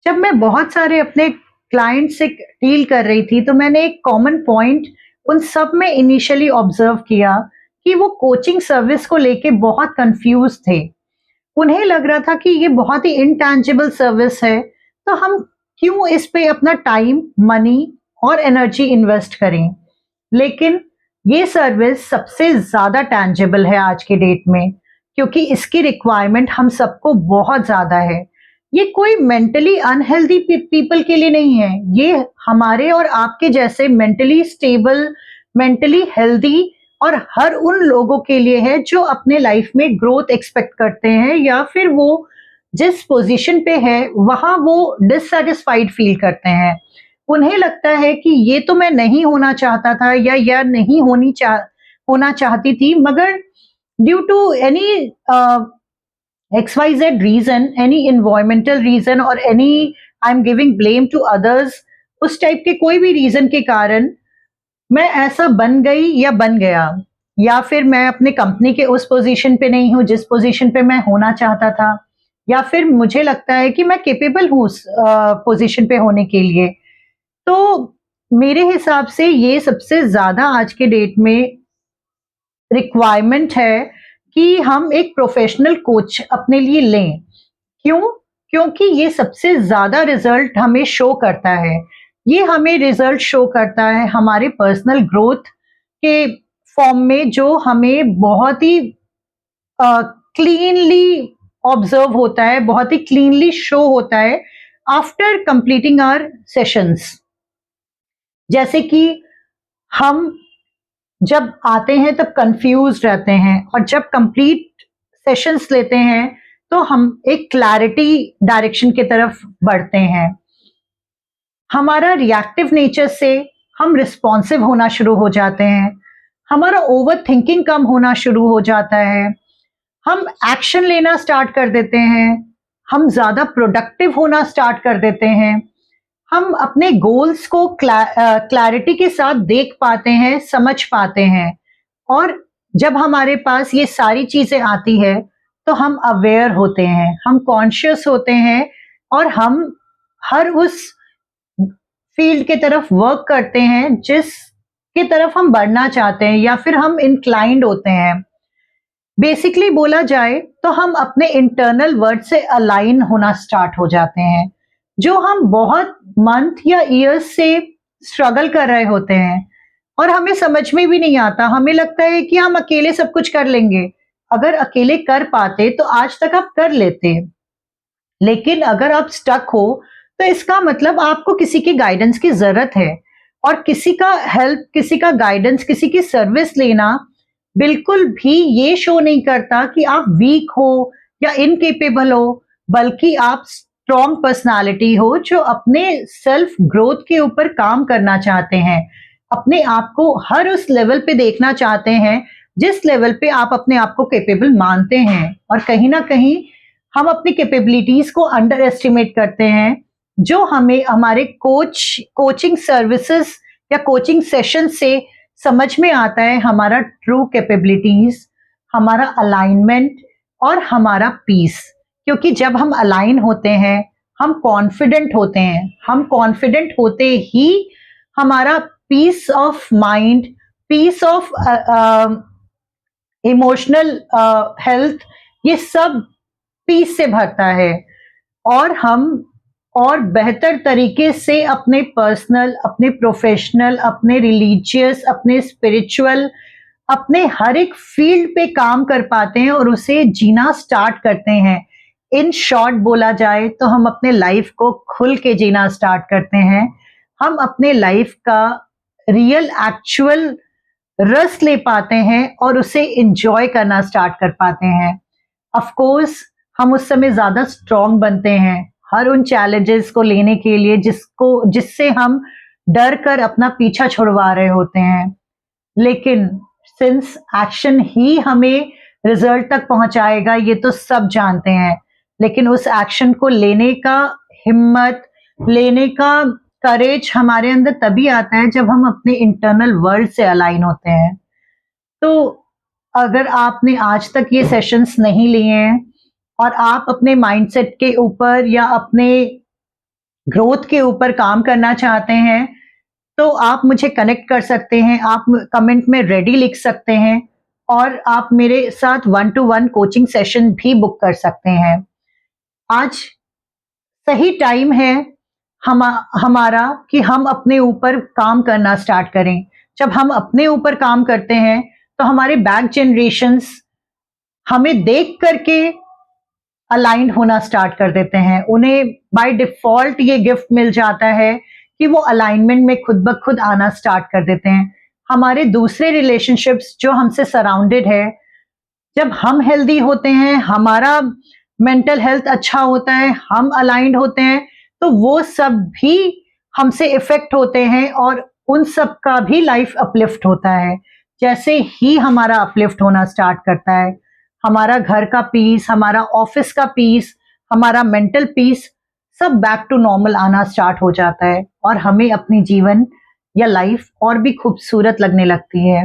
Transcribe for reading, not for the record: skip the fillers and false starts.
जब मैं बहुत सारे अपने क्लाइंट से डील कर रही थी तो मैंने एक कॉमन पॉइंट उन सब में इनिशियली ऑब्जर्व किया कि वो कोचिंग सर्विस को लेके बहुत कंफ्यूज थे। उन्हें लग रहा था कि ये बहुत ही इंटैंजिबल सर्विस है, तो हम क्यों इस पे अपना टाइम, मनी और एनर्जी इन्वेस्ट करें। लेकिन ये सर्विस सबसे ज़्यादा टैंजिबल है आज के डेट में, क्योंकि इसकी रिक्वायरमेंट हम सबको बहुत ज़्यादा है। ये कोई मेंटली अनहेल्दी पीपल के लिए नहीं है, ये हमारे और आपके जैसे मेंटली स्टेबल, मेंटली हेल्दी और हर उन लोगों के लिए है जो अपने लाइफ में ग्रोथ एक्सपेक्ट करते हैं, या फिर वो जिस पोजीशन पे है वहां वो डिससेटिस्फाइड फील करते हैं। उन्हें लगता है कि ये तो मैं नहीं होना चाहता था या नहीं होना चाहती थी, मगर due to any XYZ reason, any environmental reason और any I'm giving blame to others, उस टाइप के कोई भी रीजन के कारण मैं ऐसा बन गई या बन गया, या फिर मैं अपने कंपनी के उस पोजीशन पे नहीं हूँ जिस पोजीशन पे मैं होना चाहता था, या फिर मुझे लगता है कि मैं केपेबल हूँ उस पोजीशन पे होने के लिए। तो मेरे हिसाब से ये सबसे ज्यादा आज के डेट में रिक्वायरमेंट है कि हम एक प्रोफेशनल कोच अपने लिए लें। क्यों? क्योंकि ये सबसे ज्यादा रिजल्ट हमें शो करता है। ये हमें रिजल्ट शो करता है हमारे पर्सनल ग्रोथ के फॉर्म में, जो हमें बहुत ही क्लीनली ऑब्जर्व होता है, बहुत ही क्लीनली शो होता है आफ्टर कंप्लीटिंग आवर सेशंस। जैसे कि हम जब आते हैं तब कंफ्यूज रहते हैं, और जब कंप्लीट सेशंस लेते हैं तो हम एक क्लैरिटी डायरेक्शन की तरफ बढ़ते हैं। हमारा रिएक्टिव नेचर से हम रिस्पॉन्सिव होना शुरू हो जाते हैं। हमारा ओवर थिंकिंग कम होना शुरू हो जाता है। हम एक्शन लेना स्टार्ट कर देते हैं। हम ज्यादा प्रोडक्टिव होना स्टार्ट कर देते हैं। हम अपने गोल्स को क्लैरिटी के साथ देख पाते हैं, समझ पाते हैं। और जब हमारे पास ये सारी चीजें आती है तो हम अवेयर होते हैं, हम कॉन्शियस होते हैं, और हम हर उस फील्ड के तरफ वर्क करते हैं जिस की तरफ हम बढ़ना चाहते हैं, या फिर हम इंक्लाइंड होते हैं। बेसिकली बोला जाए तो हम अपने इंटरनल वर्ड से अलाइन होना स्टार्ट हो जाते हैं, जो हम बहुत मंथ या ईयर्स से स्ट्रगल कर रहे होते हैं, और हमें समझ में भी नहीं आता। हमें लगता है कि हम अकेले सब कुछ कर लेंगे। अगर अकेले कर पाते तो आज तक आप कर लेते, लेकिन अगर आप स्टक हो तो इसका मतलब आपको किसी की गाइडेंस की जरूरत है। और किसी का हेल्प, किसी का गाइडेंस, किसी की सर्विस लेना बिल्कुल भी ये शो नहीं करता कि आप वीक हो या इनकेपेबल हो, बल्कि आप स्ट्रॉन्ग पर्सनालिटी हो जो अपने सेल्फ ग्रोथ के ऊपर काम करना चाहते हैं, अपने आप को हर उस लेवल पे देखना चाहते हैं जिस लेवल पे आप अपने आप को कैपेबल मानते हैं। और कहीं ना कहीं हम अपनी कैपेबिलिटीज को अंडर एस्टिमेट करते हैं, जो हमें हमारे कोचिंग सर्विसेज या कोचिंग सेशन से समझ में आता है हमारा ट्रू कैपेबिलिटीज, हमारा अलाइनमेंट और हमारा पीस। क्योंकि जब हम अलाइन होते हैं हम कॉन्फिडेंट होते हैं, हम कॉन्फिडेंट होते ही हमारा peace of mind, peace of emotional health, ये सब पीस से भरता है। और हम और बेहतर तरीके से अपने पर्सनल, अपने प्रोफेशनल, अपने रिलीजियस, अपने स्पिरिचुअल, अपने हर एक फील्ड पे काम कर पाते हैं और उसे जीना स्टार्ट करते हैं। इन शॉर्ट बोला जाए तो हम अपने लाइफ को खुल के जीना स्टार्ट करते हैं। हम अपने लाइफ का रियल एक्चुअल रस ले पाते हैं और उसे इंजॉय करना स्टार्ट कर पाते हैं। ऑफ कोर्स हम उस समय ज्यादा स्ट्रांग बनते हैं हर उन चैलेंजेस को लेने के लिए जिससे हम डर कर अपना पीछा छुड़वा रहे होते हैं। लेकिन सिंस एक्शन ही हमें रिजल्ट तक पहुंचाएगा ये तो सब जानते हैं, लेकिन उस एक्शन को लेने का हिम्मत, लेने का करेज हमारे अंदर तभी आता है जब हम अपने इंटरनल वर्ल्ड से अलाइन होते हैं। तो अगर आपने आज तक ये सेशंस नहीं लिए हैं और आप अपने माइंडसेट के ऊपर या अपने ग्रोथ के ऊपर काम करना चाहते हैं तो आप मुझे कनेक्ट कर सकते हैं, आप कमेंट में रेडी लिख सकते हैं और आप मेरे साथ 1-to-1 कोचिंग सेशन भी बुक कर सकते हैं। आज सही टाइम है हमारा कि हम अपने ऊपर काम करना स्टार्ट करें। जब हम अपने ऊपर काम करते हैं तो हमारे बैक जनरेशन्स हमें देख करके अलाइंड होना स्टार्ट कर देते हैं। उन्हें बाय डिफॉल्ट ये गिफ्ट मिल जाता है कि वो अलाइनमेंट में खुद ब खुद आना स्टार्ट कर देते हैं। हमारे दूसरे रिलेशनशिप्स जो हमसे सराउंडेड है, जब हम हेल्दी होते हैं, हमारा मेंटल हेल्थ अच्छा होता है, हम अलाइंड होते हैं, तो वो सब भी हमसे इफेक्ट होते हैं और उन सब का भी लाइफ अपलिफ्ट होता है। जैसे ही हमारा अपलिफ्ट होना स्टार्ट करता है, हमारा घर का पीस, हमारा ऑफिस का पीस, हमारा मेंटल पीस सब बैक टू नॉर्मल आना स्टार्ट हो जाता है और हमें अपनी जीवन या लाइफ और भी खूबसूरत लगने लगती है।